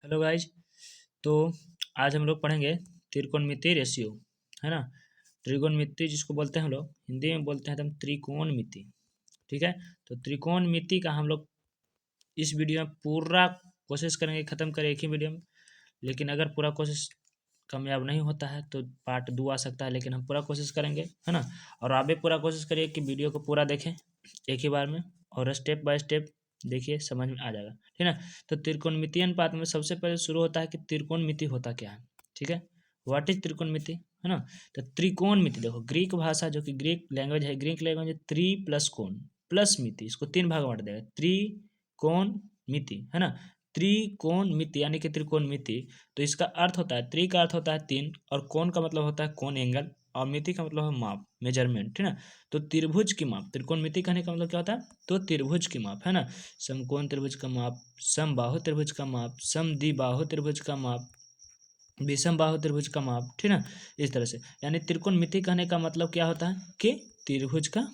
Hello guys. तो आज हम लोग पढ़ेंगे त्रिकोणमितीय रेशियो, है ना। त्रिकोणमिति जिसको बोलते हैं हम लोग हिंदी में बोलते हैं हम त्रिकोणमिति। ठीक है। तो त्रिकोणमिति का हम लोग इस वीडियो में पूरा कोशिश करेंगे ख़त्म करें एक ही वीडियो में। लेकिन अगर पूरा कोशिश कामयाब नहीं होता है तो पार्ट 2 आ सकता है, लेकिन हम पूरा कोशिश करेंगे, है ना। और आप भी पूरा कोशिश करिए कि वीडियो को पूरा देखें एक ही बार में, और स्टेप बाय स्टेप देखिए, समझ में आ जाएगा, ठीक है ना। तो त्रिकोणमितीय अनुपात में सबसे पहले शुरू होता है कि त्रिकोणमिति होता क्या है। ठीक है, व्हाट इज त्रिकोणमिति, है ना। तो त्रिकोणमिति देखो, ग्रीक भाषा जो कि ग्रीक लैंग्वेज है, ग्रीक लैंग्वेज है, त्रि प्लस कोण प्लस मिति, इसको 3 भाग में बांट देगा, त्रिकोणमिति, है ना। त्रिकोणमिति यानी कि त्रिकोणमिति, तो इसका अर्थ होता है, त्रि का अर्थ होता है 3, और कोण का मतलब होता है कोण, एंगल, और मिति का मतलब है माप, मेजरमेंट, ठीक है। तो त्रिभुज की माप, त्रिकोणमिति कहने का मतलब क्या होता है, तो त्रिभुज की माप, है ना। समकोण त्रिभुज का माप, समबाहु त्रिभुज का माप, समद्विबाहु त्रिभुज का माप, विषम बाहु त्रिभुज का माप, ठीक है ना। इस तरह से, यानी त्रिकोणमिति कहने का मतलब क्या होता है कि त्रिभुज का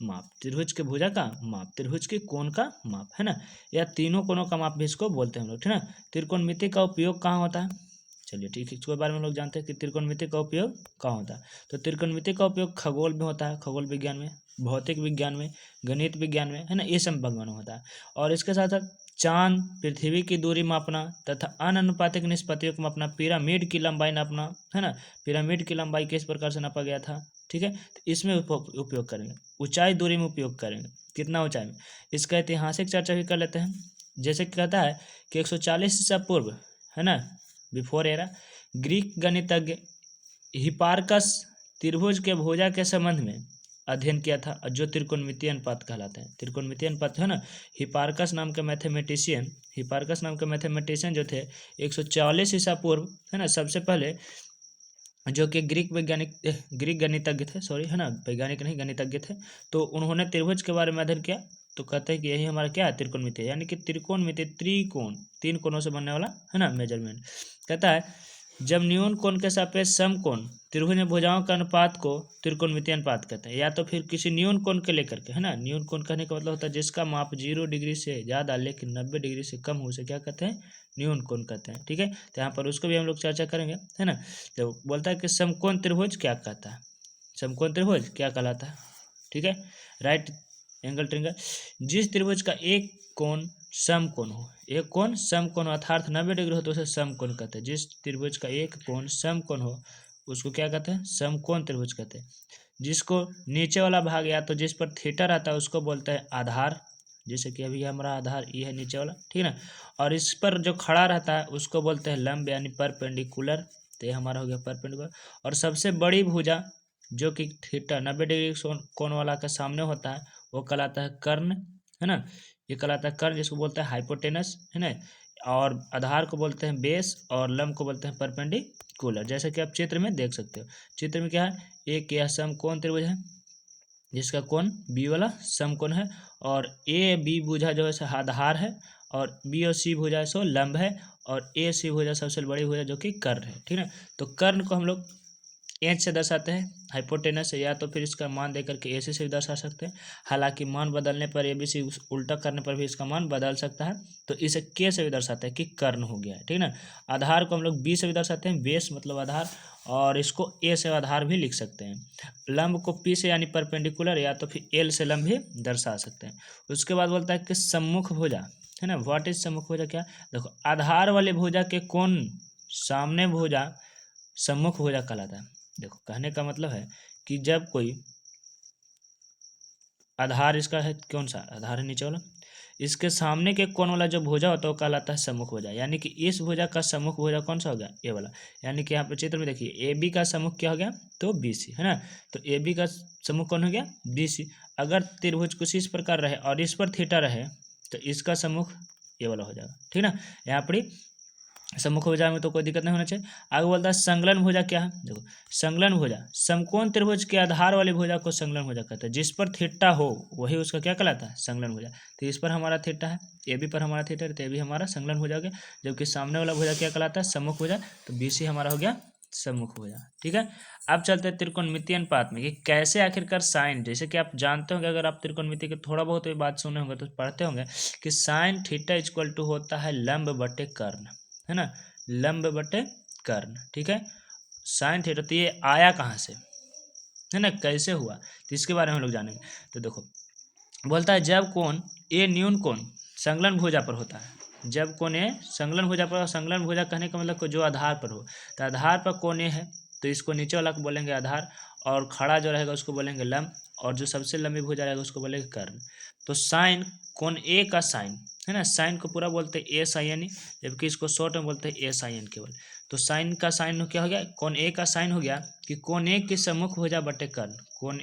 माप, त्रिभुज के भुजा का माप, त्रिभुज के कोण का माप, है ना। या तीनों कोणों का माप भी इसको बोलते हैं हम लोग, ठीक है ना। त्रिकोणमिति का उपयोग कहाँ होता है, चलिए ठीक है, इसके बारे में हम लोग जानते हैं कि त्रिकोणमिति का उपयोग कहाँ होता है। तो त्रिकोणमिति का उपयोग खगोल में होता है, खगोल विज्ञान में, भौतिक विज्ञान में, गणित विज्ञान में, है ना, ये सब भगवान में होता है। और इसके साथ साथ चांद, पृथ्वी की दूरी मापना तथा अनुपातिक निष्पत्तियों को मापना, पिरामिड की लंबाई नापना, है ना। पिरामिड की लंबाई किस प्रकार से नापा गया था, ठीक है। तो इसमें उपयोग करेंगे। ऊंचाई दूरी में उपयोग करेंगे, कितना ऊंचाई में, इसका ऐतिहासिक चर्चा भी कर लेते हैं। जैसे कहता है कि 140 ईसा पूर्व, है ना, बिफोर एरा, ग्रीक गणितज्ञ हिपार्कस त्रिभुज के भुजा के संबंध में अध्ययन किया था, जो त्रिकोणमितीय अनुपात कहलाता है। त्रिकोणमितीय अनुपात है ना, हिपार्कस नाम के मैथमेटिशियन, हिपार्कस नाम के मैथमेटिशियन जो थे 140 ईसा पूर्व, है ना, सबसे पहले, जो कि ग्रीक गणितज्ञ थे, सॉरी, है ना, वैज्ञानिक नहीं, गणितज्ञ थे। तो उन्होंने त्रिभुज के बारे में अध्ययन किया, तो कहते हैं कि यही हमारा क्या है, त्रिकोणमिति, यानी कि त्रिकोणमिति, त्रिकोण, 3 कोणों से बनने वाला, है ना, मेजरमेंट। कहता है जब न्यून कोण के सापेक्ष समकोण त्रिभुज में भुजाओं का अनुपात को त्रिकोणमितीय अनुपात कहते हैं, या तो फिर किसी न्यून कोण के लेकर के, है ना। न्यून कोण कहने का मतलब होता है जिसका माप 0 डिग्री से ज़्यादा लेकिन 90 डिग्री से कम हो, उसे क्या कहते हैं, न्यून कोण कहते हैं, ठीक है। तो यहाँ पर उसको भी हम लोग चर्चा करेंगे, है ना। तो बोलता है कि समकोण त्रिभुज क्या कहता है, समकोण त्रिभुज क्या कहलाता है, ठीक है। राइट एंगल ट्रायंगल, जिस त्रिभुज का एक कोण समकोण हो, एक कोण समकोण अर्थात 90 डिग्री हो तो उसे समकोण कहते हैं। जिस त्रिभुज का एक कोण समकोण हो उसको क्या कहते हैं, समकोण त्रिभुज कहते हैं। जिसको नीचे वाला भाग या तो जिस पर थीटा रहता है उसको बोलते हैं आधार, जैसे कि अभी हमारा आधार ये है नीचे वाला, ठीक है ना। और इस पर जो खड़ा रहता है उसको बोलते हैं लंब, यानी परपेंडिकुलर, तो ये हमारा हो गया परपेंडिकुलर। और सबसे बड़ी भुजा जो कि थीटा 90 डिग्री कोण वाला का सामने होता है वो कहलाता है कर्ण, है ना। ये कहलाता है कर्ण, जिसको बोलते हैं हाइपोटेनस, है ना। और आधार को बोलते हैं बेस, और लंब को बोलते हैं परपेंडिकुलर, जैसे कि आप चित्र में देख सकते हो। चित्र में क्या है, एक यह समकोण त्रिभुज है जिसका कोण बी वाला समकोण है, और ए बी भुजा जो है आधार है, और बी और सी भुजा सो लंब है, और ए सी भुजा सबसे बड़ी भुजा जो कि कर्ण है, ठीक है। तो कर्ण को हम लोग एच से दर्शाते हैं, हाइपोटेनस से, या तो फिर इसका मान देकर के एसी से भी दर्शा सकते हैं। हालांकि मान बदलने पर ए बी सी उल्टा करने पर भी इसका मान बदल सकता है, तो इसे के से भी दर्शाते हैं कि कर्ण हो गया है, ठीक है ना। आधार को हम लोग बी से भी दर्शाते हैं, बेस मतलब आधार, और इसको ए से आधार भी लिख सकते हैं। लंब को पी से यानी परपेंडिकुलर, या तो फिर एल से लंब भी दर्शा सकते हैं। उसके बाद बोलता है कि सम्मुख भुजा, है ना। व्हाट इज सम्मुख भुजा, क्या, देखो, आधार वाले भुजा के कोण सामने भुजा सम्मुख भुजा कहलाता है। देखो, कहने का मतलब है कि जब कोई आधार, इसका है कौन सा आधार है, नीचे वाला, इसके सामने के कोण वाला जो भुजा होता है वो कहलाता है सम्मुख भुजा, यानी कि इस भुजा का सम्मुख भुजा कौन सा हो गया, ये वाला। यानी कि यहाँ पे चित्र में देखिए ए बी का सम्मुख क्या हो गया, तो बी सी, है ना। तो ए बी का सम्मुख कौन हो गया, बी सी। अगर त्रिभुज कुछ इस प्रकार रहे और इस पर थीटा रहे तो इसका सम्मुख ये वाला हो जाएगा, ठीक है ना। यहाँ पर सम्मुख भुजा में तो कोई दिक्कत नहीं होना चाहिए। आगे बोलता है संलग्न भुजा क्या है, देखो, संलग्न भुजा समकोण त्रिभुज के आधार वाली भुजा को संलग्न भुजा कहते हैं। जिस पर थीटा हो वही उसका क्या कहलाता है, संलग्न भुजा। तो इस पर हमारा थीटा है, ए बी पर हमारा थीटा है, तो ए बी हमारा संलग्न भुजा हो गया। जबकि सामने वाला भुजा क्या कहलाता है, सम्मुख भुजा, तो बी सी हमारा हो गया सम्मुख भुजा, ठीक है। अब चलते हैं त्रिकोणमितीय अनुपात में कि कैसे आखिरकार साइन, जैसे कि आप जानते होंगे, अगर आप त्रिकोणमिति के थोड़ा बहुत बात सुने होंगे तो पढ़ते होंगे कि साइन थीटा इक्वल टू होता है लंब बटे कर्ण, है ना, लंब बटे कर्ण, ठीक है। साइन थीटा, तो ये आया कहाँ से, है ना, कैसे हुआ, तो इसके बारे में हम लोग जानेंगे। तो देखो बोलता है जब कोण ए न्यून कोण संलग्न भुजा पर होता है, जब कोण ए संलग्न भुजा पर, संलग्न भुजा कहने का मतलब जो आधार पर हो, तो आधार पर कोण ए है तो इसको नीचे वाला को बोलेंगे आधार, और खड़ा जो रहेगा उसको बोलेंगे लंब, और जो सबसे लंबी भुजा रहेगा उसको बोलेंगे कर्ण। तो साइन कोण ए का साइन, है ना, साइन को पूरा बोलते हैं ए साइन, जबकि इसको शॉर्ट में बोलते हैं ए साइन केवल। तो साइन का साइन क्या हो गया, कोण ए का साइन हो गया कि कोण ए की सम्मुख भुजा बटे कर्ण, कोण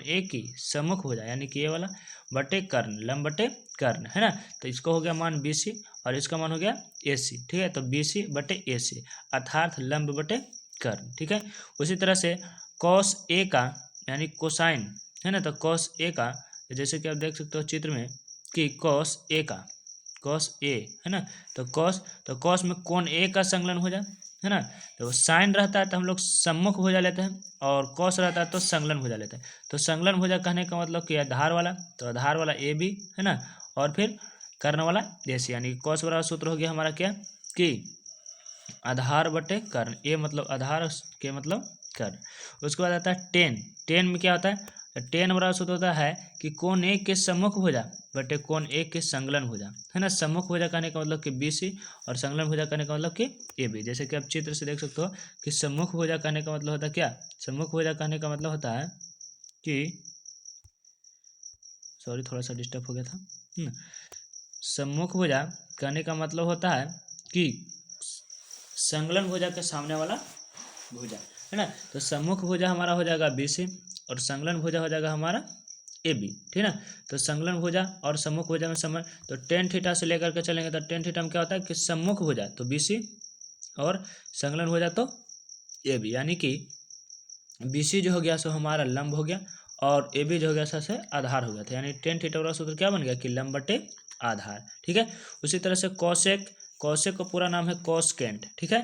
ए की सम्मुख भुजा यानी कि ये वाला बटे कर्ण, लंब बटे कर्ण, है ना। तो इसको हो गया मान BC और इसका मान हो गया AC, ठीक है। तो BC बटे AC अर्थात लंब बटे कर्ण, ठीक है। उसी तरह से कॉस ए का यानी कोसाइन, है ना, तो कॉस ए का जैसे कि आप देख सकते हो चित्र में कि कॉस ए का, कॉस ए, है ना, तो कॉस में कोण ए का संलग्न हो जाए, है ना। तो साइन रहता है तो हम लोग सम्मुख भुजा लेते हैं, और कॉस रहता है तो संलग्न भुजा लेते हैं। तो संलग्न भुजा कहने का मतलब कि आधार वाला, तो आधार वाला AB, है ना, और फिर कर्ण वाला AC, यानी कॉस बराबर सूत्र हो गया हमारा क्या कि आधार बटे कर्ण, ए मतलब आधार, के मतलब कर्ण। उसके बाद आता है टेन, टेन में क्या होता है, टेन बराबर सूत्र होता है कि कोण ए के सम्मुख भुजा बटे कोण ए के संलग्न भुजा, है ना। सम्मुख भुजा कहने का मतलब कि BC और संलग्न भुजा कहने का मतलब कि AB। जैसे कि आप चित्र से देख सकते हो कि सम्मुख भुजा कहने का मतलब होता है क्या, सम्मुख भुजा कहने का मतलब होता है कि, सॉरी थोड़ा सा डिस्टर्ब हो गया था, सम्मुख भुजा कहने का मतलब होता है कि संलग्न भुजा के सामने वाला भुजा, है ना। तो सम्मुख भुजा हमारा हो जाएगा BC और संलग्न भुजा हो जाएगा हमारा AB, ठीक है ना। तो संलग्न भुजा और सम्मुख भुजा में समय, तो टेन थीटा से लेकर के चलेंगे तो टेन थीटा में क्या होता है कि सम्मुख भुजा तो BC और संलग्न भुजा तो AB, यानी कि BC जो हो गया सो हमारा लंब हो गया और AB जो हो गया सबसे आधार हो गया था, यानी टेन थीटा वाला सूत्र क्या बन गया कि लंब बटे आधार, ठीक है। उसी तरह से कॉसेक, कॉसेक का पूरा नाम है कॉसकेंट, ठीक है।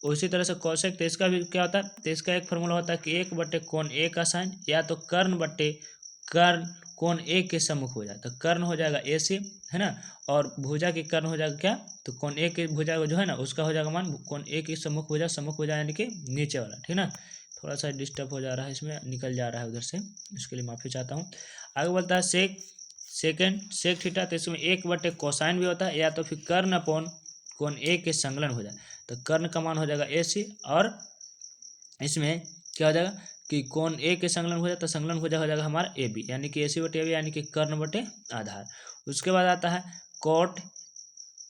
उसी तरह से कॉसेक, तो इसका भी क्या होता है, तो इसका एक फॉर्मूला होता है कि एक बटे कोण ए का साइन या तो कर्ण बटे कर्ण कोण ए के सम्मुख हो जाए, तो कर्ण हो जाएगा AC, है ना, और भुजा की कर्ण हो जाएगा क्या, तो कोण ए की भुजा जो है ना उसका हो जाएगा मान कोण ए की सम्मुख भुजा यानी कि नीचे वाला, ठीक है ना। थोड़ा सा डिस्टर्ब हो जा रहा है, इसमें निकल जा रहा है उधर से, इसके लिए माफ़ी चाहता हूँ। आगे बोलता है सेक थीटा, तो इसमें एक बटे कोसाइन भी होता है या तो फिर कर्ण अपॉन कोण ए के संलग्न हो जाए, तो कर्ण का मान हो जाएगा AC और इसमें क्या हो जाएगा कि कोण ए के संलग्न हो जाए तो संलग्न हो जाएगा हमारा AB, यानी कि AC बटे AB यानी कि कर्ण बटे आधार। उसके बाद आता है कॉट,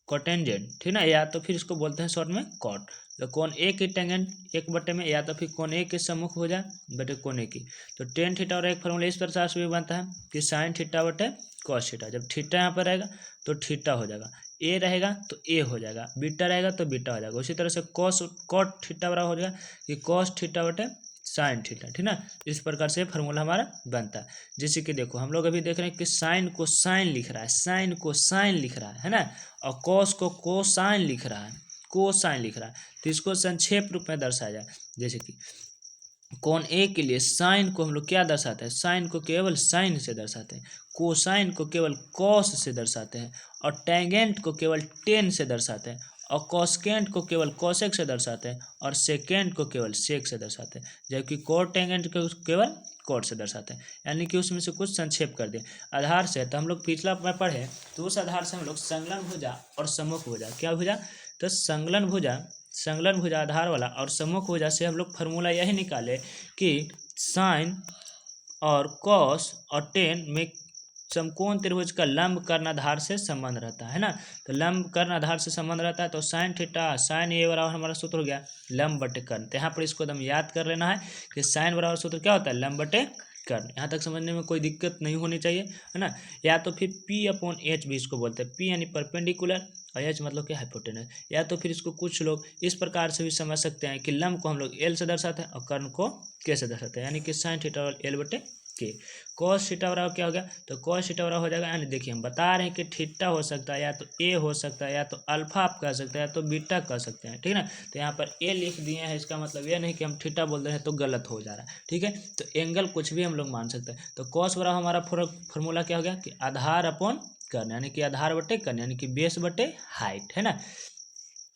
कोटेंजेंट, ठीक ना, या तो फिर इसको बोलते हैं शॉर्ट में कॉट। तो कोण ए की टेंजेंट एक बटे में या तो फिर कोण ए के सम्मुख हो जाए बटे कोण ए की, तो टेन थीटा और एक फॉर्मूला इस प्रकार से भी बनता है कि साइन थीटा बटे कॉस थीटा। जब थीटा यहाँ पर रहेगा तो थीटा हो जाएगा, ए रहेगा तो ए हो जाएगा, बीटा रहेगा तो बीटा हो जाएगा। उसी तरह से कॉट थीटा बराबर हो जाएगा कि कॉस थीटा बटे साइन थीटा, ठीक ना। इस प्रकार से फार्मूला हमारा बनता है। जैसे कि देखो हम लोग अभी देख रहे हैं कि साइन को साइन लिख रहा है, साइन को साइन लिख रहा है ना, और कॉस को कोसाइन लिख रहा है, कोसाइन लिख रहा है। तो इसको संक्षेप रूप में दर्शाया जाए, जैसे कि कोण ए के लिए साइन को हम लोग क्या दर्शाते हैं, साइन को केवल साइन से दर्शाते हैं, कोसाइन को केवल कॉस से दर्शाते हैं, और टेंजेंट को केवल टेन से दर्शाते हैं, और कॉसकेंट को केवल कॉसेक से दर्शाते हैं, और सेकेंड को केवल सेक से दर्शाते हैं, जबकि कोट टेंजेंट को केवल कोट से दर्शाते हैं। यानी कि उसमें से कुछ संक्षेप कर दें आधार से। तो हम लोग पिछला में पढ़े तो उस आधार से हम लोग संलग्न भुजा और सम्मुख भुजा, क्या भुजा, तो संलग्न भुजा आधार वाला और सम्मुख भुजा से हम लोग फार्मूला यही निकाले कि साइन और कॉस और टेन में समकोण त्रिभुज का लंब कर्ण आधार से संबंध रहता है ना। तो लंब कर्ण आधार से संबंध रहता है, तो साइन थीटा साइन ए बराबर हमारा सूत्र हो गया लंब बटे कर्ण। तो यहाँ पर इसको एकदम याद कर लेना है कि साइन बराबर सूत्र क्या होता है, लंब बटे कर्ण। यहाँ तक समझने में कोई दिक्कत नहीं होनी चाहिए, है ना। या तो फिर P/H भी इसको बोलते हैं, P यानी परपेंडिकुलर और H मतलब क्या हाइपोटेनस। या तो फिर इसको कुछ लोग इस प्रकार से भी समझ सकते हैं कि लंब को हम लोग L से दर्शाते हैं और कर्ण को K से दर्शाते हैं, यानी कि साइन थीटा L बटे के। कॉस थीटा बराबर क्या हो गया, तो कॉस थीटा बराबर हो जाएगा, यानी देखिए हम बता रहे हैं कि थीटा हो सकता है या तो ए हो सकता है या तो अल्फा आप कह सकते हैं या तो बीटा कह सकते हैं, ठीक है ना। तो यहाँ पर ए लिख दिए हैं, इसका मतलब ये नहीं कि हम थीटा बोल रहे हैं तो गलत हो जा रहा है, ठीक है। तो एंगल कुछ भी हम लोग मान सकते हैं। तो कॉस बराबर हमारा फॉर्मूला क्या हो गया कि आधार अपॉन कर्ण, यानी कि आधार बटे कर्ण, यानी कि बेस बटे हाइट, है ना।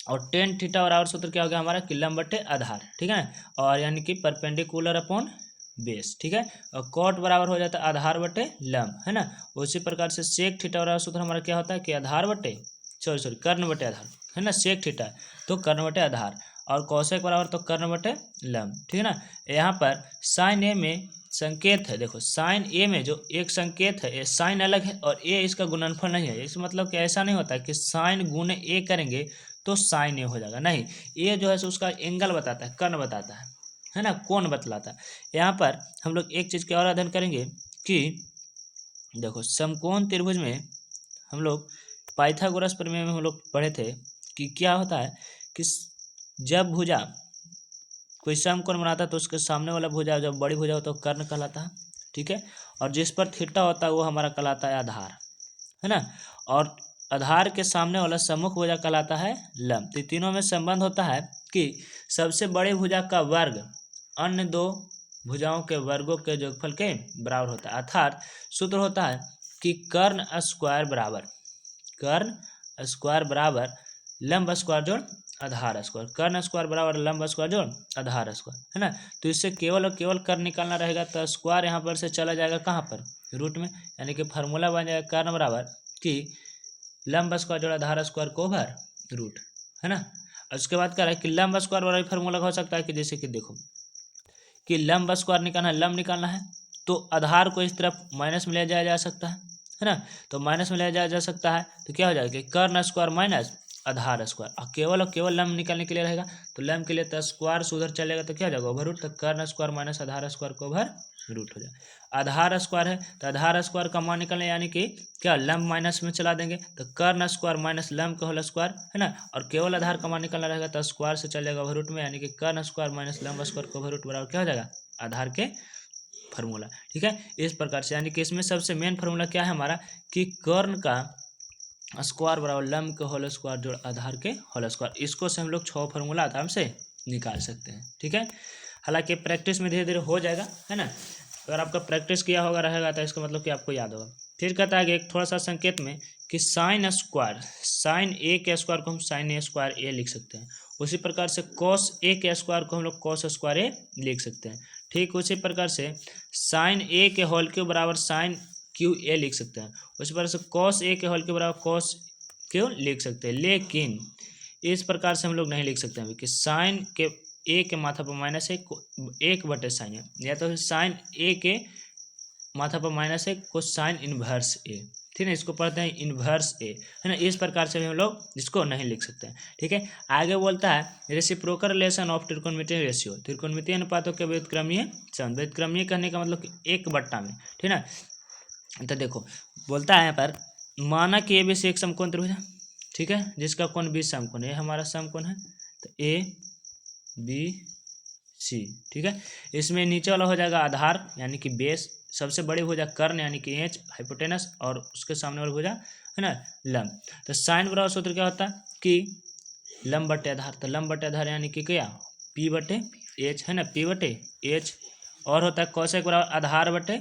और टेन थीटा बराबर सूत्र क्या हो गया हमारा कि लंब बटे आधार, ठीक है ना, और यानी कि परपेंडिकुलर अपॉन बेस, ठीक है। और कॉट बराबर हो जाता है आधार बटे लंब, है ना। उसी प्रकार से सेक थीटा बराबर सूत्र हमारा क्या होता है कि आधार बटे सॉरी कर्ण बटे आधार, है ना। सेक थीटा तो कर्ण बटे आधार, और कौशेक बराबर तो कर्ण बटे लंब, ठीक है ना। यहाँ पर साइन ए में संकेत है, देखो साइन ए में जो एक संकेत है, ये साइन अलग है और ए इसका गुणनफल नहीं है। इस मतलब कि ऐसा नहीं होता कि साइन गुणे ए करेंगे तो साइन ए हो जाएगा, नहीं। ए जो है सो उसका एंगल बताता है, कर्ण बताता है ना, कोण बतलाता है। यहाँ पर हम लोग एक चीज़ के और अध्ययन करेंगे कि देखो समकोण त्रिभुज में हम लोग पाइथागोरस प्रमेय में हम लोग पढ़े थे कि क्या होता है कि जब भुजा कोई समकोण बनाता है तो उसके सामने वाला भुजा जब बड़ी भुजा होता है तो कर्ण कहलाता है, ठीक है। और जिस पर थीटा होता है वो हमारा कहलाता है आधार, है ना। और आधार के सामने वाला सम्मुख भुजा कहलाता है लंब। तो तीनों में संबंध होता है कि सबसे बड़े भुजा का वर्ग अन्य दो भुजाओं के वर्गों के योगफल के बराबर होता है। अर्थात सूत्र होता है कि कर्ण स्क्वायर बराबर लंब स्क्वायर जोड़ आधार स्क्वायर, कर्ण स्क्वायर बराबर लंब स्क्वायर जोड़ आधार स्क्वायर, है ना। तो इससे केवल और केवल कर्ण निकालना रहेगा, तो स्क्वायर यहाँ पर से चला जाएगा कहाँ पर, रूट में, यानी कि फार्मूला बन जाएगा कर्ण बराबर कि लंब स्क्वायर जोड़ आधार स्क्वायर को ओवर रूट, है ना। उसके बाद क्या है कि लंब स्क्वायर बराबर फार्मूला हो सकता है कि जैसे कि देखो कि लंब स्क्वायर निकालना है, लंब निकालना है तो आधार को इस तरफ माइनस में ले जाया जा सकता है ना। तो माइनस में ले जाया जा सकता है तो क्या हो जाएगा कि कर्ण स्क्वायर माइनस आधार स्क्वायर, और केवल लंब निकालने के लिए रहेगा। तो लंब के लिए तो स्क्वायर से उधर चलेगा तो क्या हो जाएगा ओवर रूट, तो कर्ण स्क्वायर माइनस आधार स्क्वायर को ओवर रूट हो जाएगा। आधार स्क्वायर है तो आधार स्क्वायर का मान निकलने यानी कि क्या लंब माइनस में चला देंगे तो कर्ण स्क्वायर माइनस लंब का होल स्क्वायर, है ना। और केवल आधार का मान निकलना रहेगा तो स्क्वायर से चल जाएगा ओवर रूट में, यानी कि कर्ण स्क्वायर माइनस लंब स्क्वायर को ओवर रूट बराबर क्या हो जाएगा आधार के फार्मूला, ठीक है। इस प्रकार से यानी कि इसमें सबसे मेन फार्मूला क्या है हमारा कि कर्ण का स्क्वायर बराबर लंब के होल स्क्वायर जोड़ आधार के होल स्क्वायर। इसको से हम लोग 6 फार्मूला आराम से निकाल सकते हैं, ठीक है। हालांकि प्रैक्टिस में धीरे धीरे हो जाएगा, है ना। अगर आपका प्रैक्टिस किया होगा रहेगा तो इसका मतलब कि आपको याद होगा। फिर कहता है कि एक थोड़ा सा संकेत में कि साइन ए के स्क्वायर को हम साइन ए स्क्वायर ए लिख सकते हैं। उसी प्रकार से कॉस ए के स्क्वायर को हम लोग कॉस स्क्वायर ए लिख सकते हैं। ठीक उसी प्रकार से साइन ए के होल के बराबर साइन क्यू ए लिख सकते हैं। उसी प्रकार से कॉस ए के होल के बराबर कॉस क्यू लिख सकते हैं। लेकिन इस प्रकार से हम लोग नहीं लिख सकते हैं कि साइन के ए के माथा पर माइनस एक बटे साइन है, या तो साइन ए के माथा पर माइनस है को साइन इनवर्स ए, ठीक है। इसको पढ़ते हैं इनवर्स ए, है ना। इस प्रकार से हम लोग इसको नहीं लिख सकते हैं, ठीक है। आगे बोलता है रेसिप्रोकल रिलेशन ऑफ त्रिकोणमितीय रेशियो, त्रिकोणमितीय अनुपातों के व्युत्क्रमीय संबंध। व्युत्क्रमीय करने का मतलब कि एक बट्टा में, ठीक है ना। तो देखो बोलता है यहाँ पर माना कि ए बी सी एक समकोण त्रिभुज है, ठीक है, जिसका कोण बी समकोण है, ये हमारा समकोण है। तो ए बी सी, ठीक है। इसमें नीचे वाला हो जाएगा आधार यानी कि बेस, सबसे बड़ी भुजा कर्ण यानी कि एच हाइपोटेनस, और उसके सामने वाला भुजा है ना लंब। तो साइन बराबर सूत्र क्या होता है कि लंब बटे आधार, तो लंब बटे आधार यानी कि क्या पी बटे एच, है ना, पी बटे एच। और होता है कौशिक बराबर आधार बटे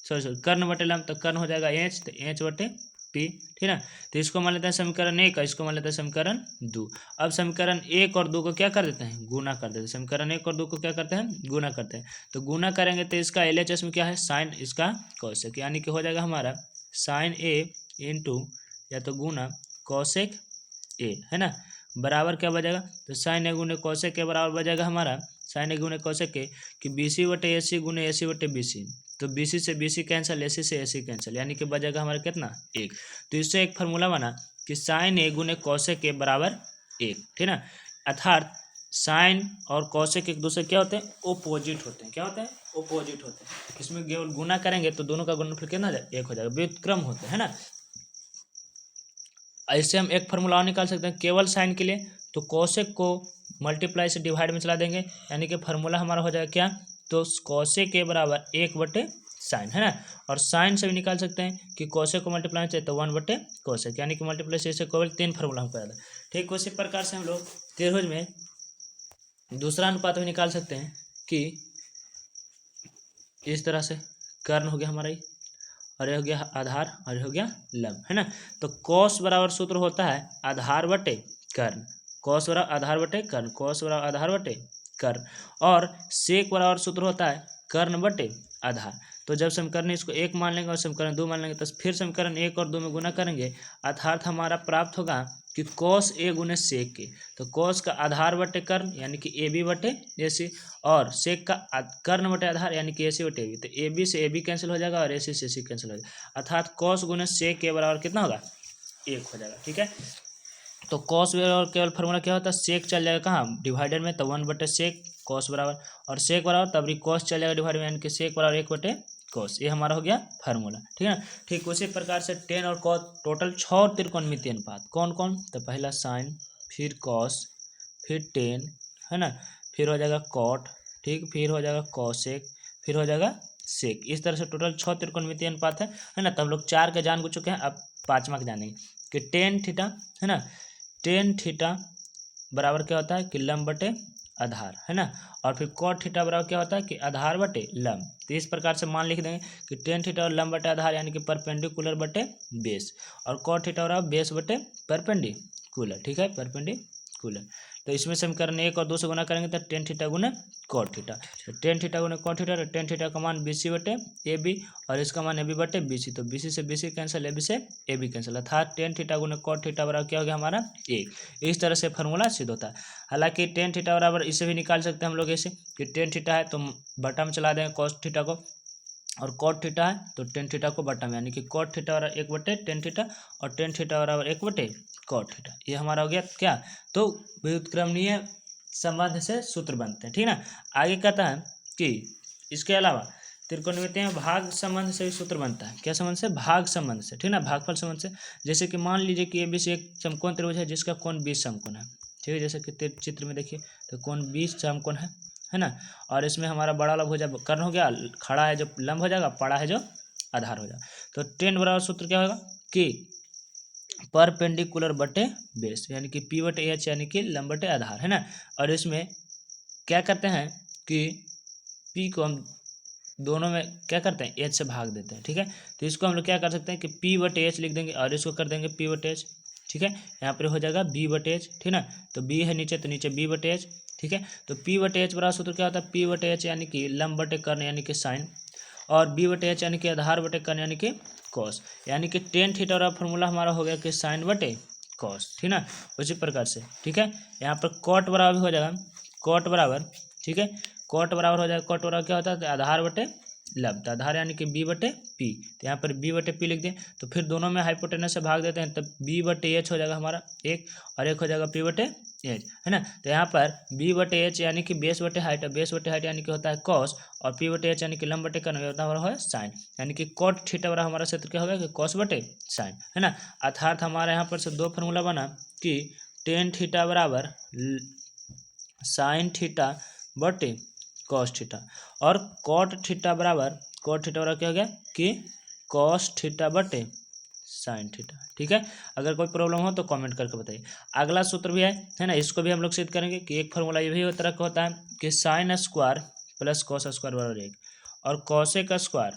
सॉरी कर्ण बटे लंब, तो कर्ण हो जाएगा एच, तो एच बटे पी, ठीक है। तो इसको मान लेते हैं समीकरण 1, इसको मान लेते हैं समीकरण 2। अब समीकरण 1 और 2 को क्या कर देते हैं गुना कर देते हैं। समीकरण 1 और 2 को क्या करते हैं गुना करते हैं। तो गुना करेंगे तो इसका LHS में क्या है साइन, इसका कौशिक, यानी कि हो जाएगा हमारा साइन ए इंटू या तो गुना कौशिक ए, है ना, बराबर क्या बचेगा तो साइन ए गुने कौशिक के बराबर बचेगा हमारा साइन ए गुने कौशिक के कि BC बटे AC गुने AC बटे BC। तो BC से BC कैंसिल, AC से AC कैंसिल, यानी कि बचेगा हमारा कितना 1। तो इससे एक फार्मूला बना कि साइन ए गुने कौशिक के बराबर 1, ठीक ना। अर्थात साइन और कौशिक एक दूसरे क्या होते हैं ओपोजिट होते हैं, क्या होते हैं ओपोजिट होते हैं। इसमें केवल गुना करेंगे तो दोनों का गुणनफल कितना हो जाएगा 1 हो जाएगा, व्युत्क्रम होते हैं ना। ऐसे हम एक फार्मूला और निकाल सकते हैं केवल साइन के लिए, तो कौशिक को मल्टीप्लाई से डिवाइड में चला देंगे, यानी कि फार्मूला हमारा हो जाएगा क्या तो कौशिक के बराबर 1 बटे साइन, है ना। और साइन से भी निकाल सकते हैं कि कौशिक को मल्टीप्लाई चाहिए तो 1 बटे कौशिक, यानी कि मल्टीप्लाई से केवल 3 फार्मूला हमको याद है। ठीक उसी प्रकार से हम लोग त्रिभुज में दूसरा अनुपात भी निकाल सकते हैं कि इस तरह से कर्ण हो गया हमारा ये, और ये हो गया आधार, और ये हो गया लंब, है ना। तो कॉस बराबर सूत्र होता है आधार बटे कर्ण, कॉस बराबर आधार बटे कर्ण, कॉस बराबर आधार बटे कर्ण, और सेक बराबर सूत्र होता है कर्ण बटे आधार। तो जब समीकरण इसको 1 मान लेंगे और समीकरण 2 मान लेंगे तो फिर समीकरण 1 और 2 में गुना करेंगे, अर्थात हमारा प्राप्त होगा कि कॉस ए गुने सेक के, तो कॉस का आधार बटे कर्ण यानी कि ए बी बटे ए सी, और सेक का कर्ण बटे आधार यानी कि ए सी बटे ए बी, तो ए बी से ए बी कैंसिल हो जाएगा और ए सी से सी कैंसिल हो जाएगा, अर्थात कॉस गुने सेक के बराबर कितना होगा 1 हो जाएगा। ठीक है, तो कॉस बराबर केवल फार्मूला क्या होता है, सेक चल जाएगा कहाँ डिवाइडर में, तो 1 बटे सेक कॉस बराबर, और सेक बराबर तब भी कॉस चल जाएगा डिवाइडर में यानी कि सेक बराबर 1 बटे कॉस, ये हमारा हो गया फार्मूला। ठीक है ना, ठीक उसी प्रकार से टेन और कॉस टोटल 6 त्रिकोणमितीय अनुपात कौन कौन, तो पहला साइन, फिर कॉस, फिर टेन, है ना, फिर हो जाएगा कॉट, ठीक, फिर हो जाएगा कॉसेक, फिर हो जाएगा सेक, इस तरह से टोटल 6 त्रिकोणमितीय अनुपात है ना। तो हम लोग 4 के जान चुके हैं, अब 5वां के जानेंगे कि टेन थीटा, है ना, टेन थीटा बराबर क्या होता है कि लंब बटे आधार, है ना, और फिर कॉट थीटा बराबर क्या होता है कि आधार बटे लंब। तो इस प्रकार से मान लिख देंगे कि टेन थीटा और लंब बटे आधार यानी कि परपेंडिकुलर बटे बेस, और कॉट थीटा बराबर बेस बटे परपेंडिकुलर। ठीक है, परपेंडिकुलर। तो इसमें समीकरण 1 और 2 से गुना करेंगे तो टेन थीटा गुना कॉट थीटा, तो टेन थीटा गुना कॉट थीटा, तो टेन थीटा का मान बी सी बटे ए बी, और इसका मान ए बी बटे बी सी, तो बी सी से B C cancel, A B से ए बी कैंसिल, अर्थात टेन थीटा गुना कॉट थीटा बराबर क्या हो गया हमारा 1। इस तरह से फार्मूला सिद्ध होता है। हालांकि टेन थीटा बराबर इसे भी निकाल सकते हैं हम लोग ऐसे कि टेन थीटा है तो बटा में चला देंगे कॉस थीटा को, और कॉट थीटा है तो टेन थीटा को बटा में, यानी कि कॉट थीटा बराबर 1 बटे टेन थीटा, और टेन थीटा बराबर 1 बटे कॉट थीटा, ये हमारा हो गया क्या, तो व्युत्क्रमणीय संबंध से सूत्र बनते हैं। ठीक ना, आगे कहता है कि इसके अलावा त्रिकोणमितीय में भाग संबंध से भी सूत्र बनता है, क्या संबंध से, भाग संबंध से, ठीक ना, भागफल संबंध से। जैसे कि मान लीजिए कि ए बी सी एक समकोण त्रिभुज है जिसका कोण 20 समकोण है, ठीक है, जैसे कि चित्र में देखिए तो कोण 20 समकोण है ना, और इसमें हमारा बड़ा वाला भुजा कर्ण हो गया, खड़ा है जो लंब हो जाएगा, पड़ा है जो आधार हो जाएगा। तो टेन बराबर सूत्र क्या होगा कि परपेंडिकुलर बटे बेस, यानी कि पी बटे एच यानी कि लंब बटे आधार, है ना, और इसमें क्या करते हैं कि पी को हम दोनों में क्या करते हैं एच से भाग देते हैं। ठीक है, तो इसको हम लोग क्या कर सकते हैं कि पी बटे एच लिख देंगे और इसको कर देंगे पी बटे एच। ठीक है, यहाँ पर हो जाएगा बी बटे एच, ठीक ना, तो बी है नीचे तो नीचे बी बटे एच। ठीक है, तो पी बटे एच बराबर सूत्र क्या होता है, पी बटे एच यानी कि लंब बटे कर्ण यानी कि साइन, और बी बटे एच यानी कि आधार बटे कर्ण यानी कि कॉस, यानी कि टेन थीटा वाला फॉर्मूला हमारा हो गया कि साइन बटे कॉस। ठीक ना, उसी प्रकार से ठीक है, यहाँ पर कॉट बराबर हो जाएगा, कॉट बराबर, ठीक है, कॉट बराबर हो जाएगा, कॉट बराबर क्या होता है, तो आधार बटे लंब, तो आधार यानी कि बी बटे पी, तो यहाँ पर बी बटे पी लिख दें, तो फिर दोनों में हाइपोटेनस से भाग देते हैं, तो बी बटे एच हो जाएगा हमारा एक, और एक हो जाएगा पी बटे एच, है ना। तो यहाँ पर बी बटे एच यानी कि बेस बटे हाइट, बेस बटे हाइट यानी कि होता है कॉस, और पी बटे एच यानी कि लंब बटे कर्ण होता है साइन, यानी कि कॉट थीटा बराबर हमारा क्षेत्र क्या होगा कि कॉस बटे साइन, है ना। अर्थात हमारे यहाँ पर से दो फार्मूला बना कि टेन थीटा बराबर साइन थीटा बटे कॉस थीटा, और कॉट थीटा बराबर क्या हो गया कि कॉस थीटा बटे साइन थीटा। ठीक है, अगर कोई प्रॉब्लम हो तो कमेंट करके बताइए। अगला सूत्र भी है ना, इसको भी हम लोग सिद्ध करेंगे कि एक फार्मूला ये भी तरह का होता है कि sine square plus cos square बराबर 1, और कॉसेक स्क्वायर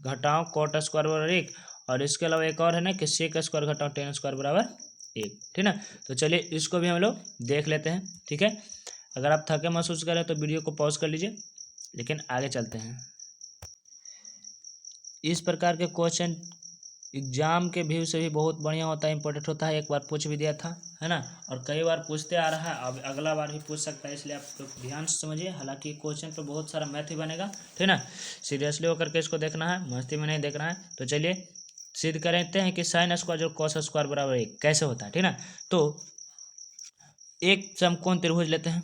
घटाओ कॉट स्क्वायर बराबर 1, और इसके अलावा एक और है ना कि सेक स्क्वायर घटाओ टेन स्क्वायर बराबर 1। ठीक ना, तो चलिए इसको भी हम लोग देख लेते हैं। ठीक है, अगर आप थके महसूस करें तो वीडियो को पॉज कर लीजिए, लेकिन आगे चलते हैं। इस प्रकार के क्वेश्चन एग्जाम के व्यू से भी बहुत बढ़िया होता है, इंपॉर्टेंट होता है, एक बार पूछ भी दिया था, है ना, और कई बार पूछते आ रहा है, अब अगला बार भी पूछ सकता है, इसलिए आप तो ध्यान से समझिए। हालांकि क्वेश्चन पे बहुत सारा मैथ ही बनेगा, ठीक ना, सीरियसली होकर के इसको देखना है, मस्ती में नहीं देखना है। तो चलिए सिद्ध करते हैं कि साइन स्क्वायर जो कॉस स्क्वायर बराबर 1 कैसे होता है। ठीक ना, तो एक समकोण त्रिभुज लेते हैं,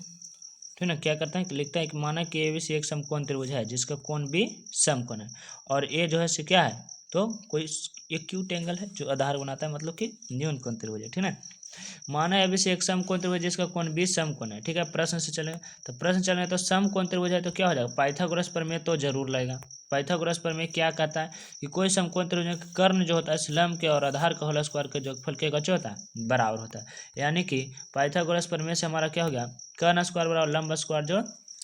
ठीक ना, क्या करते हैं कि लिखते हैं कि माना कि ए बी सी एक समकोण त्रिभुज है जिसका कोण भी समकोण है, और ए जो है से क्या है तो कोई एक्यूट एंगल है जो आधार बनाता है, मतलब कि न्यून कोण त्रिभुज है। ठीक है, माना ए बी सी एक समकोण त्रिभुज जिसका कोण भी समकोण है। ठीक है, प्रश्न से चलेगा, तो प्रश्न चलेगा तो समकोण त्रिभुज है तो क्या हो जाएगा, पाइथागोरस प्रमेय तो जरूर लगेगा। पाइथागोरस प्रमेय क्या कहता है कि कोई समकोण त्रिभुज में कर्ण जो होता है इस लंब के और आधार का होल स्क्वायर के जोगफल के क्या होता है बराबर होता है, यानी कि पाइथागोरस प्रमेय से हमारा क्या हो गया, कर्ण स्क्वायर बराबर लंब स्क्वायर जो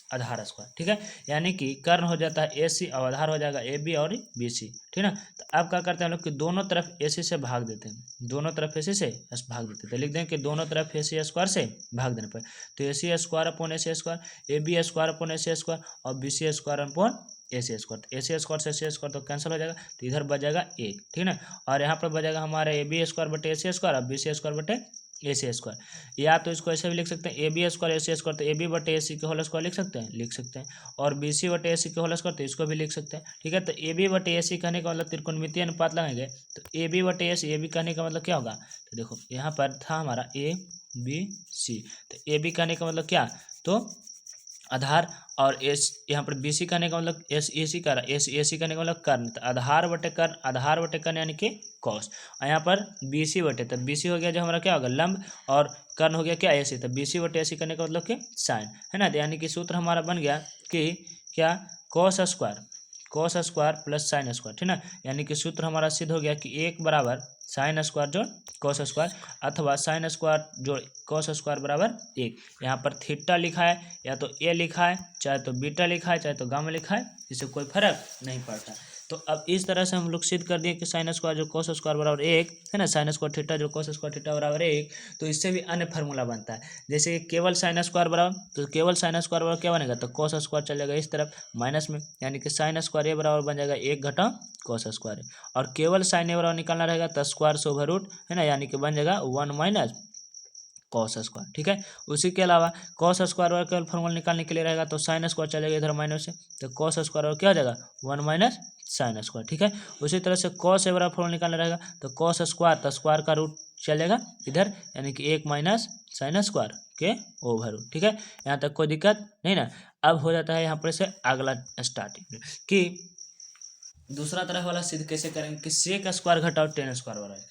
आधार स्क्वायर, ठीक है। यानी कि कर्ण हो जाता है ए सी और आधार हो जाएगा ए बी और बी सी, ठीक ना। तो अब क्या करते हैं हम लोग कि दोनों तरफ ए सी से भाग देते हैं, दोनों तरफ ए सी से भाग देते हैं, तो लिख दें कि दोनों तरफ ए सी स्क्वायर से भाग देने पर, तो A C square upon A C square, A B square upon A C square और B C square upon A C square, तो ए सी स्क्वायर से ए सी स्क्वायर तो कैंसिल हो जाएगा, तो इधर बचेगा एक, ठीक ना। और यहाँ पर बचेगा हमारा ए बी स्क्वायर बटे ए सी स्क्वायर और बी सी स्क्वायर बटे ए सी स्क्वायर, या तो इसको ऐसे भी लिख सकते हैं A B square A C square, तो ए बी बटे ए सी के होल स्क्वायर लिख सकते हैं, लिख सकते हैं। और बी सी बटे ए सी के होल स्क्वायर, तो इसको भी लिख सकते हैं, ठीक है। तो ए बी बटे ए सी कहने का मतलब त्रिकोणमितीय अनुपात लगाएंगे, तो ए बी बटे ए सी, ए बी कहने का मतलब क्या होगा, तो देखो यहाँ पर था हमारा ए बी सी, तो ए बी कहने का मतलब क्या, तो आधार, और एस यहाँ पर बी सी कहने का मतलब एस ए सी कर ए सी कहने का मतलब कर्ण, तो आधार बटे कर्ण यानी कि कॉस, और यहाँ पर बी सी बटे, तो बी सी हो गया जो हमारा क्या होगा लंब, और कर्ण हो गया क्या ए सी, तो बी सी बटे ए सी करने का मतलब कि साइन, है ना। तो यानी कि सूत्र हमारा बन गया कि क्या, cos square plus sine square, ठीक ना। यानी कि सूत्र हमारा सिद्ध हो गया कि एक बराबर साइन स्क्वायर जोड़ कॉस स्क्वायर, अथवा साइन स्क्वायर जोड़ कॉस स्क्वायर बराबर एक। यहाँ पर थीटा लिखा है, या तो ए लिखा है, चाहे तो बीटा लिखा है, चाहे तो गामा लिखा है, इससे कोई फर्क नहीं पड़ता। तो अब इस तरह से हम लोग सिद्ध कर दिए कि साइन स्क्वायर जो कॉस स्क्वायर बराबर एक, है ना, साइन स्क्वायर थीटा जो कॉस स्क्वायर थीटा बराबर एक। तो इससे भी अन्य फार्मूला बनता है, जैसे कि केवल साइन स्क्वायर बराबर, तो केवल साइन स्क्वायर बराबर क्या बनेगा, तो कॉस स्क्वायर चल जाएगा इस तरफ माइनस में, यानी कि साइन स्क्वायर ए बराबर बन जाएगा एक घटा कॉस स्क्वायर, और केवल साइन ए बराबर निकालना रहेगा तो स्क्वायर से ओवर रूट, है ना, यानी कि बन जाएगा 1 माइनस कॉस स्क्वायर, ठीक है। उसी के अलावा कॉस स्क्वायर और केवल फॉर्मूला निकालने के लिए रहेगा तो साइन स्क्वायर चलेगा इधर माइनस से, तो कॉस स्क्वायर और क्या हो जाएगा 1 माइनस साइन स्क्वायर, ठीक है। उसी तरह से कॉस ए बराबर फॉर्मूला निकालना रहेगा तो कॉस स्क्वायर, तो स्क्वायर का रूट चलेगा इधर, यानी कि 1 माइनस साइन स्क्वायर के ओवर रूट, ठीक है। यहाँ तक कोई दिक्कत नहीं ना। अब हो जाता है यहाँ पर से अगला स्टार्टिंग कि दूसरा तरह वाला सिद्ध कैसे करेंगे कि सेक स्क्वायर घटाओ टेन स्क्वायर बराबर,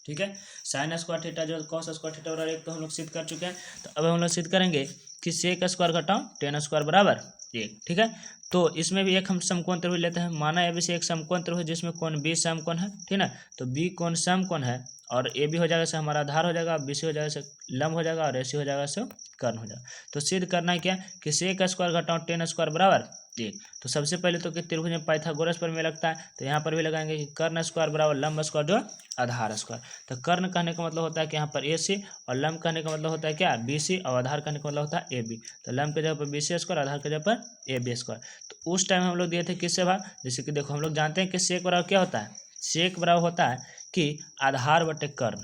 ठीक है। साइन स्क्वायर थीटा जो कॉस स्क्वायर थीटा बराबर एक तो हम लोग सिद्ध कर चुके हैं, तो अब हम लोग सिद्ध करेंगे कि सेक स्क्वायर घटाओ टेन स्क्वायर बराबर एक, ठीक है। तो इसमें भी एक हम समकोण त्रिभुज लेते हैं, माना ए बी से एक समकोण त्रिभुज जिसमें कोण बी समकोण है, ठीक ना। तो बी कोण समकोण है, और ए बी हो जाएगा से हमारा आधार हो जाएगा, बी सी हो जाएगा से लंब हो जाएगा, और ए सी हो जाएगा से कर्ण हो जाएगा। तो सिद्ध करना है क्या कि सेक स्क्वायर घटाओ टेन स्क्वायर बराबर एक। तो सबसे पहले तो कि त्रिभुज में पाइथागोरस प्रमेय लगता है, तो यहाँ पर भी लगाएंगे कि कर्ण स्क्वायर बराबर लंब स्क्वायर जो आधार स्क्वायर। तो कर्ण कहने का मतलब होता है कि यहाँ पर ए सी, और लंब कहने का मतलब होता है क्या बी सी, और आधार कहने का मतलब होता है ए बी। तो लंब के जगह पर बी सी स्क्वायर, आधार के जगह पर ए बी स्क्वायर। तो उस टाइम हम लोग दिए थे किससे भाग, जैसे कि देखो हम लोग जानते हैं कि सेक बराबर क्या होता है, सेक बराबर होता है कि आधार बटे कर्ण,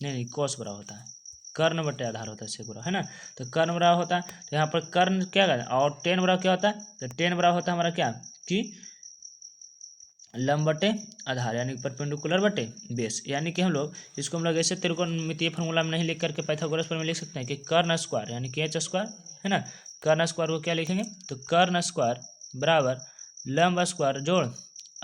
नहीं कॉस बराबर होता है, कर्ण बटे आधार होता है सेक बराबर, है ना। तो कर्ण बराबर होता है, तो यहाँ पर कर्ण क्या है, और टेन बराबर क्या होता है, तो टेन बराबर होता है हमारा क्या कि लंब बटे आधार, यानी परपेंडिकुलर बटे बेस। यानी कि हम लोग इसको हम लोग ऐसे त्रिकोणमितीय फॉर्मूला में नहीं लिख करके पाइथागोरस प्रमेय लिख सकते हैं कि कर्ण स्क्वायर यानी कि एच स्क्वायर, है ना। कर्ण स्क्वायर को क्या लिखेंगे, तो कर्ण स्क्वायर बराबर लंब स्क्वायर जोड़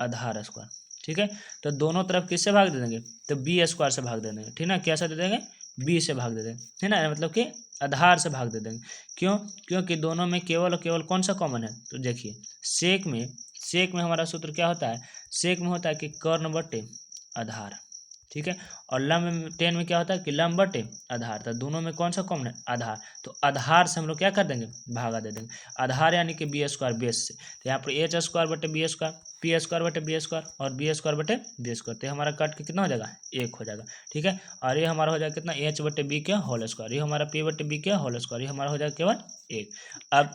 आधार स्क्वायर, ठीक है। तो दोनों तरफ किससे भाग दे देंगे, तो बी स्क्वायर से भाग दे देंगे, ठीक ना। कैसे दे देंगे, बी से भाग दे देंगे, है ना, मतलब कि आधार से भाग दे देंगे। क्यों, क्योंकि दोनों में केवल और केवल कौन सा कॉमन है, तो देखिए सेक में हमारा सूत्र क्या होता है, सेक में होता है कि कर्ण बटे आधार, ठीक है। और लंब में टेन में क्या होता है कि लंब बटे आधार, तो दोनों में कौन सा कॉमन है, आधार। तो आधार से हम लोग क्या कर देंगे, भागा दे देंगे, आधार यानी कि बी स्क्वायर बेस से। तो यहाँ पर एच स्क्वायर बटे बी स्क्वायर, पी स्क्वायर बटे बी स्क्वायर, और बी स्क्वायर बटे बी स्क्वायर, तो हमारा कट के कितना हो जाएगा, एक हो जाएगा, ठीक है। और ये हमारा हो जाएगा कितना, एच बटे बी के होल स्क्वायर, ये हमारा पी बटे बी के होल स्क्वायर, ये हमारा हो जाएगा केवल एक। अब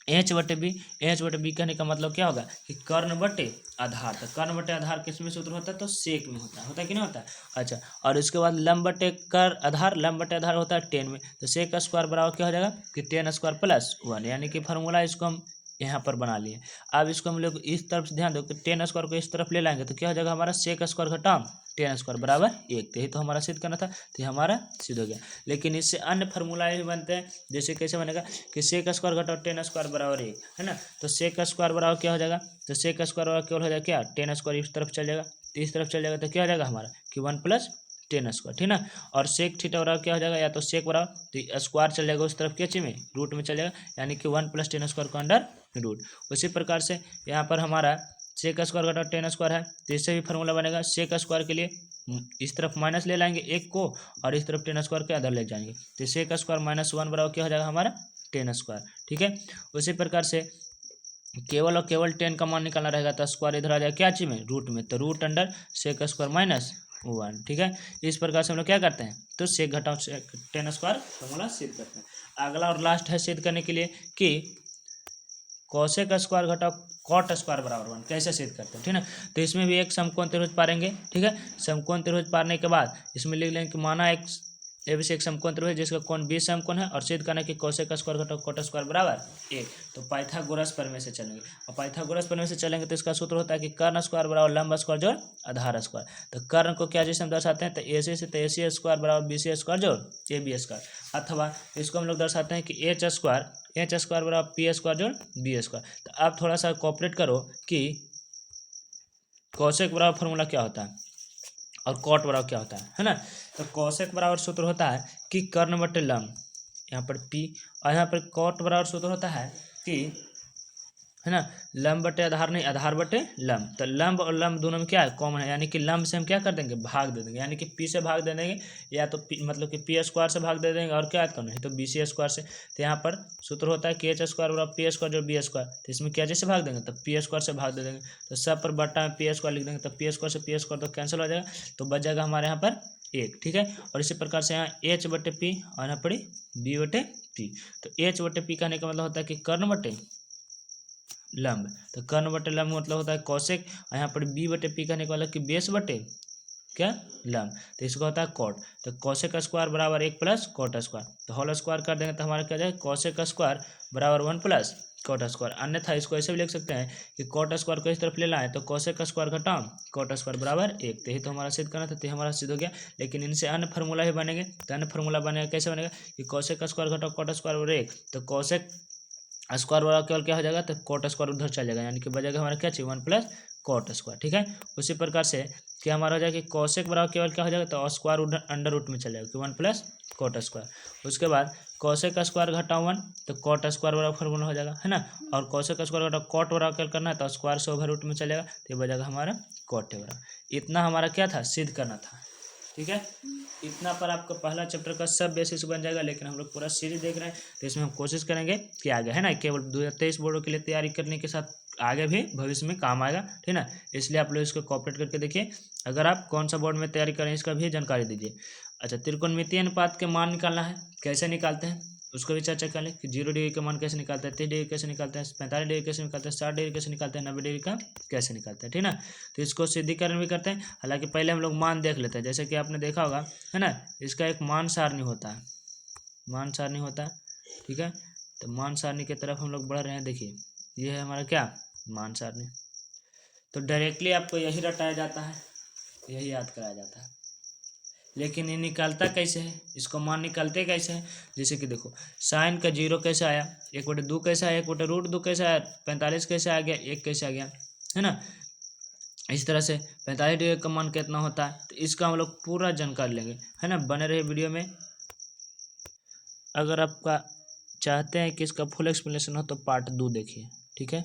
एच बटे बी कहने का मतलब क्या होगा कि कर्ण बटे आधार, तो कर्ण बटे आधार किस में सूत्र होता है, तो सेक में होता है कि नहीं होता है। अच्छा, और इसके बाद लंब बटे कर आधार, लंब बटे आधार होता है टेन में, तो सेक स्क्वायर बराबर क्या हो जाएगा कि टेन स्क्वायर प्लस वन, यानी कि फार्मूला इसको हम यहाँ पर बना लिए। अब इसको हम लोग इस तरफ से ध्यान दो कि टेन स्क्वायर को इस तरफ ले लाएंगे तो क्या हो जाएगा हमारा सेक स्क्वायर घटा टेन स्क्वायर बराबर एक, यही तो हमारा सिद्ध करना था, तो हमारा सिद्ध हो गया। लेकिन इससे अन्य फार्मूला भी बनते हैं, जैसे कैसे बनेगा कि सेक स्क्वायर घटाओ टेन स्क्वायर बराबर एक, है ना। तो सेक स्क्वायर बराबर क्या हो जाएगा, तो सेक स्क्वायर बराबर केवल हो जाएगा क्या, टेन स्क्वायर इस तरफ चल जाएगा, तो इस तरफ चल जाएगा तो क्या हो जाएगा हमारा कि 1 प्लस टेन स्क्वायर, ठीक ना। और सेक थीटा बराबर क्या हो जाएगा, या तो सेक बराबर तो स्क्वायर चल जाएगा उस तरफ क्या में रूट में चल जाएगा, यानी कि 1 प्लस टेन स्क्वायर का अंडर रूट। उसी प्रकार से यहाँ पर हमारा सेक स्क्वायर घटाओ टेन स्क्वायर है, तो इससे भी फार्मूला बनेगा। सेक स्क्वायर के लिए इस तरफ माइनस ले लाएंगे एक को, और इस तरफ टेन स्क्वायर के अंदर ले जाएंगे, तो सेक स्क्वायर माइनस वन बराबर क्या हो जाएगा हमारा 10 स्क्वायर, ठीक है। उसी प्रकार से केवल और केवल 10 का मान निकालना रहेगा तो स्क्वायर इधर आ जाएगा क्या चीज में, रूट में, तो root under sec square minus 1, ठीक है। इस प्रकार से हम लोग क्या करते हैं, तो सेक घटाओ 10 स्क्वायर फॉर्मूला सिद्ध करते हैं। अगला और लास्ट है सिद्ध करने के लिए कि कोसेक स्क्वायर घटाओ कॉट स्क्वायर बराबर 1, कैसे सिद्ध करते हैं, ठीक है। तो इसमें भी एक समकोण त्रिभुज पारेंगे, ठीक है। समकोण त्रिभुज पारने के बाद इसमें लिख लेंगे कि माना एक ABC एक समकोण त्रिभुज जिसका कोण 20 समकोण है और सिद्ध करना कि कोसेक स्क्वायर घटाओ कॉट स्क्वायर बराबर 1। तो पाइथागोरस प्रमेय से चलेंगे, और पाइथागोरस प्रमेय से चलेंगे तो इसका सूत्र होता है कि कर्ण स्क्वायर बराबर लंब स्क्वायर जोड़ आधार स्क्वायर। तो कर्ण को क्या जैसे हम दर्शाते हैं, तो AC से तो AC स्क्वायर बराबर BC स्क्वायर जोड़ AB स्क्वायर, अथवा इसको हम लोग दर्शाते हैं कि H स्क्वायर बराबर P स्क्वायर जोड़ B स्क्वायर। तो आप थोड़ा सा कॉपरेट करो कि कोसेक बराबर फॉर्मूला क्या होता है और कॉट बराबर क्या होता है ना। तो कोसेक बराबर सूत्र होता है कि कर्ण बटे लंब, यहाँ पर P, और यहाँ पर कॉट बराबर सूत्र होता है कि, है ना, लंब बटे आधार नहीं, आधार बटे लंब। तो लंब और लंब दोनों में क्या है, कॉमन है, यानी कि लंब से हम क्या कर देंगे, भाग दे देंगे, यानी कि P से भाग दे देंगे, या तो मतलब कि P स्क्वायर से भाग दे देंगे, और क्या करना है तो BC स्क्वायर से। तो यहाँ पर सूत्र होता है कि H स्क्वायर बराबर P स्क्वायर जो B स्क्वायर, तो इसमें क्या जैसे भाग देंगे तो P स्क्वायर से भाग दे देंगे, तो सब पर बट्टा में P स्क्वायर लिख देंगे, तो P स्क्वायर से P स्क्वायर तो कैंसिल हो जाएगा, तो बच जाएगा हमारे यहाँ पर 1, ठीक है। और इसी प्रकार से यहाँ H बटे P और यहाँ पर B बटे P। तो H बटे P कहने का मतलब होता है कि कर्ण बटे लंब, तो कर्ण बटे लंब मतलब होता है कोसेक, और यहाँ पर B बटे P कहने का मतलब कि बेस बटे क्या लंब, तो इसको होता है कॉट। तो कोसेक स्क्वायर बराबर 1 प्लस कॉट स्क्वायर, तो होल स्क्वायर कर देंगे तो हमारा क्या जाएगा, कोसेक स्क्वायर बराबर 1 प्लस कॉट स्क्वायर। अन्यथा इसको ऐसे भी लिख सकते हैं कि कॉट स्क्वायर को इस तरफ ले लाएं तो कोसेक स्क्वायर घटाओ कॉट स्क्वायर बराबर 1। तो यही तो हमारा सिद्ध करना था, तो हमारा सिद्ध हो गया। लेकिन इनसे अन्य फार्मूला ही बनेंगे, तो अन्य फार्मूला बनेगा, कैसे बनेगा कि कोसेक स्क्वायर घटाओ कॉट स्क्वायर बराबर 1, तो कोसेक स्क्वायर बराबर केवल क्या हो जाएगा, तो कॉट स्क्वायर उधर चल जाएगा, यानी कि बचेगा हमारा क्या चाहिए 1 प्लस कॉट स्क्वायर, ठीक है। उसी प्रकार से क्या हमारा हो जाएगा कि कोसेक बराबर केवल क्या हो जाएगा, तो स्क्वायर उधर अंडर रूट में चल जाएगा कि 1 प्लस कॉट स्क्वायर। उसके बाद कोसेक स्क्वायर घटाओ 1, तो कॉट स्क्वायर बराबर फॉर्मूला हो जाएगा, है ना। और कोसेक स्क्वायर घटाओ कॉट बराबर क्या करना है, तो स्क्वायर से ओवर रूट में चलेगा, तो ये बचेगा हमारा कॉट बराबर। इतना हमारा क्या था, सिद्ध करना था, ठीक है। इतना पर आपका पहला चैप्टर का सब बेसिस बन जाएगा। लेकिन हम लोग पूरा सीरीज देख रहे हैं तो इसमें हम कोशिश करेंगे कि आगे, है ना, केवल 2023 बोर्डों के लिए तैयारी करने के साथ आगे भी भविष्य में काम आएगा, ठीक है ना। इसलिए आप लोग इसको कॉपरेट करके देखिए। अगर आप कौन सा बोर्ड में तैयारी करें इसका भी जानकारी दीजिए। अच्छा, त्रिकोणमितीय अनुपात के मान निकालना है, कैसे निकालते हैं उसको भी चर्चा कर लें कि 0 डिग्री का मान कैसे निकालते हैं, 30 डिग्री कैसे निकालते हैं, 45 डिग्री कैसे निकालते हैं, 60 डिग्री कैसे निकालते हैं, 90 डिग्री का कैसे निकालते हैं, ठीक है ना। तो इसको सिद्धिकरण भी करते हैं। हालांकि पहले हम लोग मान देख लेते हैं, जैसे कि आपने देखा होगा, है ना, इसका एक मान सारणी होता है, मान सारणी होता है, ठीक है। तो मान सारणी की तरफ हम लोग बढ़ रहे हैं, देखिए ये है हमारा क्या मान सारणी। तो डायरेक्टली आपको यही रटाया जाता है, यही याद कराया जाता है। लेकिन ये निकालता कैसे है, इसको मान निकालते कैसे हैं, जैसे कि देखो साइन का 0 कैसे आया, 1/2 कैसे आया, 1/√2 कैसे आया, 45 कैसे आ गया, 1 कैसे आ गया, है ना। इस तरह से 45 डिग्री का मान कितना होता है, तो इसका हम लोग पूरा जानकारी लेंगे, है ना। बने रहे वीडियो में। अगर आपका चाहते हैं कि इसका फुल एक्सप्लेनेशन हो तो पार्ट 2 देखिए, ठीक है।